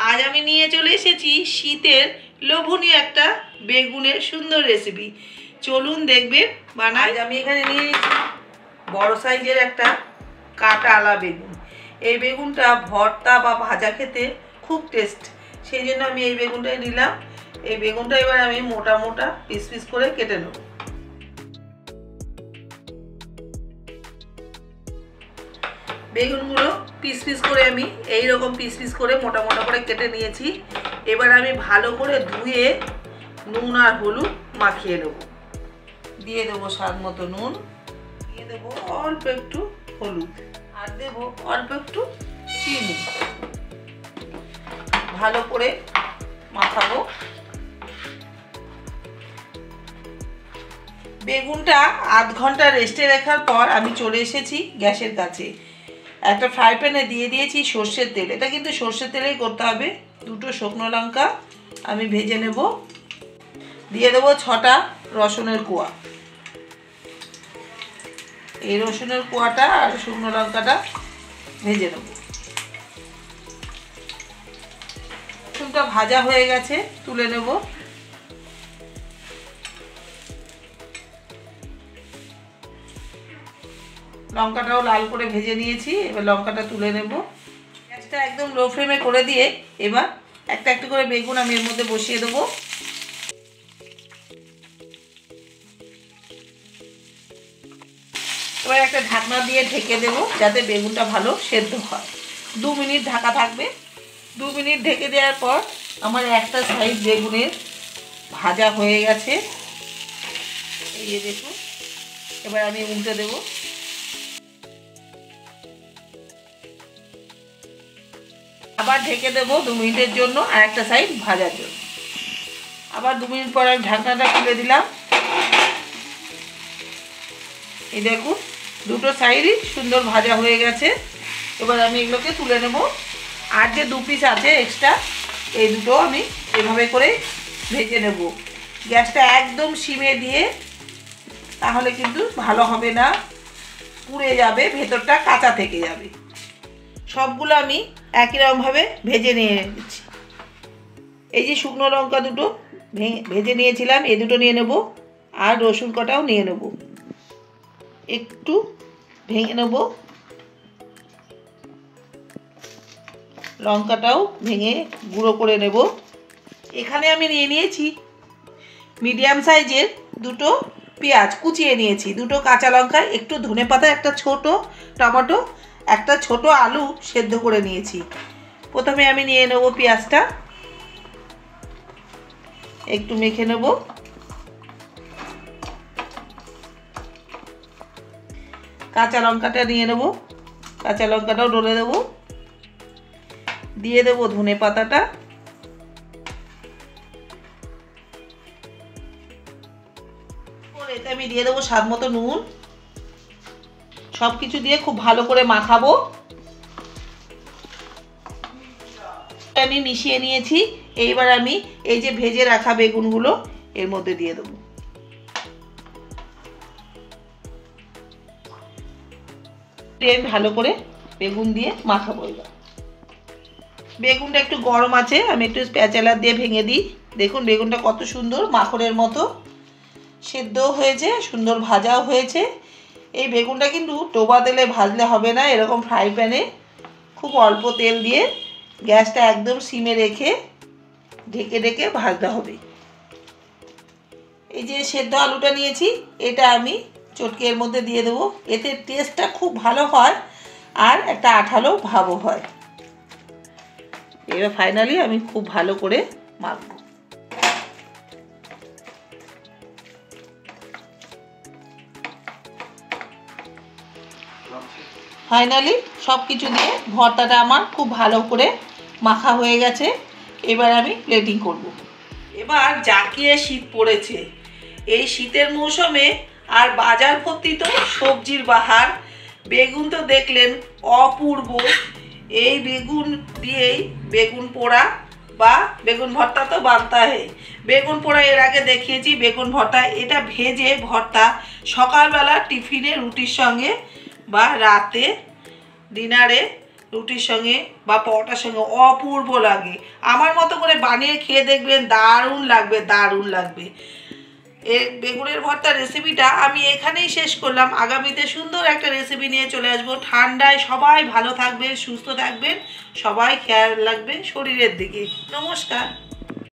আজ আমি নিয়ে চলে এসেছি শীতের লোভনীয় একটা বেগুনের সুন্দর রেসিপি। চলুন দেখবেন বানাই। আজ আমি এখানে নিয়ে নিয়েছি বড় সাইজের একটা কাটা আলা বেগুন। এই বেগুনটা ভর্তা বা ভাজা খেতে খুব টেস্ট, সেই জন্য আমি এই বেগুনটাই নিলাম। এই বেগুনটা এবার আমি মোটা মোটা পিস পিস করে কেটে নেব। বেগুনগুলো পিস পিস করে আমি এইরকম পিস পিস করে মোটা মোটা করে কেটে নিয়েছি। এবার আমি ভালো করে ধুয়ে নুন আর হলুদ মাখিয়ে নেব। দিয়ে দেবো স্বাদ মতো নুন, দিয়ে দেবো অল্প একটু হলুদ, আর দেবো অল্প একটু চিনি। ভালো করে মাখাবো। বেগুনটা আধ ঘন্টা রেস্টে রাখার পর আমি চলে এসেছি গ্যাসের কাছে। একটা ফ্রাই প্যানে দিয়ে দিয়েছি সর্ষের তেল। এটা কিন্তু সর্ষের তেলেই করতে হবে। দুটো শুকনো লঙ্কা আমি ভেজে নেব। দিয়ে দেবো 6টা রসুনের কোয়া। এই রসুনের কোয়াটা আর শুকনো লঙ্কাটা ভেজে নেব। রসুনটা ভাজা হয়ে গেছে, তুলে নেব। লঙ্কাটাও লাল করে ভেজে নিয়েছি, এবার লঙ্কাটা তুলে নেব। গ্যাসটা একদম লো ফ্লেমে করে দিয়ে এবার একটা একটা করে বেগুন আমি এর মধ্যে বসিয়ে দেবো। এবার একটা ঢাকনা দিয়ে ঢেকে দেবো যাতে বেগুনটা ভালো সেদ্ধ হয়। 2 মিনিট ঢাকা থাকবে। 2 মিনিট ঢেকে দেওয়ার পর আমার একটা সাইড বেগুনের ভাজা হয়ে গেছে, এই যে দেখুন। এবার আমি উল্টে দেবো। আবার ঢেকে দেবো 2 মিনিটের জন্য, আর একটা সাইড ভাজার জন্য। আবার 2 মিনিট পর আমি ঢাকনাটা খুলে দিলাম। এই দেখুন দুটো সাইডই সুন্দর ভাজা হয়ে গেছে। এবার আমি এগুলোকে তুলে নেব। আর যে 2 পিস আছে এক্সট্রা, এই দুটো আমি এভাবে করে ভেজে নেব। গ্যাসটা একদম সিমে দিয়ে, তাহলে কিন্তু ভালো হবে না, পুড়ে যাবে, ভেতরটা কাঁচা থেকে যাবে। সবগুলো আমি একই রকমভাবে ভেজে নিয়ে নিচ্ছি। এই যে শুকনো লঙ্কা দুটো ভেজে নিয়েছিলাম, এই দুটো নিয়ে নেব। আর রসুন কটাও নিয়ে নেব, একটু ভেঙে নেব। লঙ্কাটাও ভেঙে গুঁড়ো করে নেব। এখানে আমি নিয়ে নিয়েছি মিডিয়াম সাইজের দুটো পেঁয়াজ কুচিয়ে নিয়েছি, দুটো কাঁচা লঙ্কা, একটু ধনেপাতা, একটা ছোট টমেটো, একটা ছোট আলু সেদ্ধ করে নিয়েছি। প্রথমে আমি নিয়ে নেব পেঁয়াজটা, একটু মেখে নেব। কাঁচা লঙ্কাটা নিয়ে নেব, কাঁচা লঙ্কাটাও ডলে দেব। দিয়ে দেব ধনেপাতাটা, এতে আমি দিয়ে দেবো স্বাদ মতো নুন। সব কিছু দিয়ে খুব ভালো করে মাখাবো। আমি মিশিয়ে নিয়েছি। এইবার আমি এই যে ভেজে রাখা বেগুনগুলো এর মধ্যে দিয়ে দেবো। ভালো করে বেগুন দিয়ে মাখাবো। এবার বেগুনটা একটু গরম আছে, আমি একটু স্প্যাচুলা দিয়ে ভেঙে দিই। দেখুন বেগুনটা কত সুন্দর মাখনের মতো সেদ্ধ হয়েছে, সুন্দর ভাজাও হয়েছে। এই বেগুনটা কিন্তু ডোবা তেলে ভাজলে হবে না, এরকম ফ্রাই প্যানে খুব অল্প তেল দিয়ে গ্যাসটা একদম সিমে রেখে ঢেকে ঢেকে ভাজতে হবে। এই যে সেদ্ধ আলুটা নিয়েছি, এটা আমি চটকে এর মধ্যে দিয়ে দেবো। এতে টেস্টটা খুব ভালো হয় আর একটা আঠালো ভাবও হয়। এবার ফাইনালি আমি খুব ভালো করে মাখবো। ফাইনালি সব কিছু দিয়ে ভর্তাটা আমার খুব ভালো করে মাখা হয়ে গেছে। এবার আমি প্লেটিং করব। এবার জাঁকিয়ে শীত পড়েছে, এই শীতের মৌসুমে আর বাজার ভর্তি তো সবজির বাহার। বেগুন তো দেখলেন অপূর্ব। এই বেগুন দিয়েই বেগুন পোড়া বা বেগুন ভর্তা তো বানতা হে। বেগুন পোড়া এর আগে দেখিয়েছি, বেগুন ভর্তা এটা ভেজে ভর্তা সকালবেলা টিফিনে রুটির সঙ্গে বা রাতে ডিনারে রুটির সঙ্গে বা পরোটার সঙ্গে অপূর্ব লাগে। আমার মতো করে বানিয়ে খেয়ে দেখবেন, দারুণ লাগবে, দারুণ লাগবে। এই বেগুনের ভর্তা রেসিপিটা আমি এখানেই শেষ করলাম। আগামীতে সুন্দর একটা রেসিপি নিয়ে চলে আসবো। ঠান্ডায় সবাই ভালো থাকবেন, সুস্থ থাকবেন, সবাই খেয়াল রাখবেন শরীরের দিকে। নমস্কার।